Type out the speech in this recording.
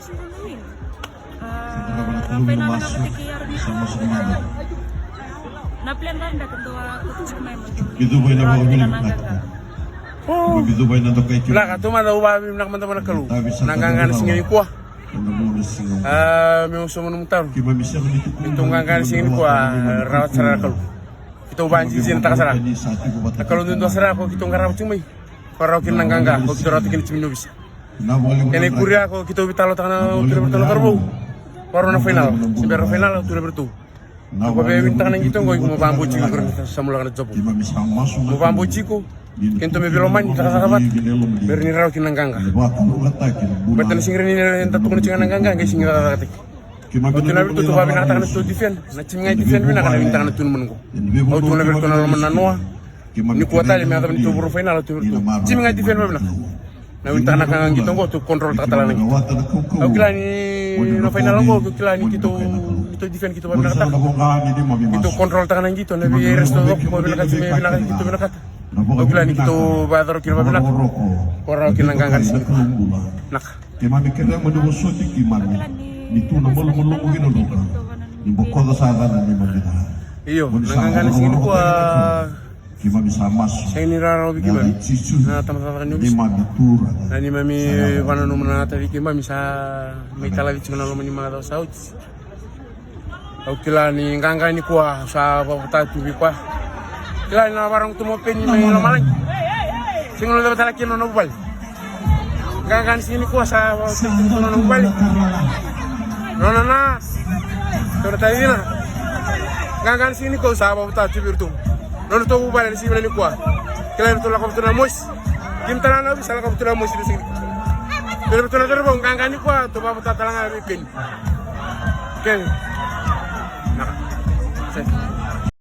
sinunuin. Rampay namin nakatikiyar dito. Naplian randa ketua kutus kumay mo. Itu boy na mo bilang Oh. Itu boy na to kay Wala ka tumada ubabi nak man na kalu. Nangangan singin ko. May sumunong taro. Kima misya ko dito. Itong nangangan singin ko rawat sara kalu. Ito uban singin ta kasara. Kalau nndo sara ko kitong garawat may. Para kin nangganga ko kito rato kin chiminobis. Kene kuria ko kito bitalo takana kito bitalo karbo. Para na final. Sibero final tu bertu. Ako ba bintang nang gitong ko mabambo chiko sa mula kana jobo. Kima misya masuk. Mabambo chiko. Kento me biloman ta kasabat. Berni raw kin nangganga. Betul sing rini enta tukun sing nangganga guys sing rata katik. Waktu nabi tu babi nak takana tu defend. Na chinga defend bina kana bintang na tun mengo. Au tu nabi kana mananoa. Ni kuota le mata ni tu buru final tu bertu. Chinga defend babi na. Na bintang na kang gitong ko tu control takatala lagi. Au kila ni no final ko kila ni kito defend kito babi na katak. Itu control tangan gitu nabi resto ko babi na katik me bina kito bina katak. Au kila ni kito badar kilo babi na. Korang kinanggangan sini. Nak. Kima mikirnya mo do soti kimani. Itu na mo mo gino do. Ni bokko sa sana ni mabita. Iyo, nanggangan sini ko Kima bisa masuk. saya ni raro bigi mami. Na tama-tama kan Ni mabitura. Na ni mami wana no mana tadi kima misa may talaga chingana lo mani mga daw saut. Au kila ni ngangan ni kwa sa babata tubi kwa. Kila na barang tumopen ni may lamalang. Singulo daw talaga kino no bal. Ngangan sini kwa sa tuno no bal. No na. Pero tadi na. Ngangan sini ko sa babata tubi tu. Nono to bubale si bale kwa. Kila to la ko to na mos. Kim tanana bisa la ko to na mos di sini. Pero to na to bong kangani kwa to ba ta talanga bi ken. Ken. Nak.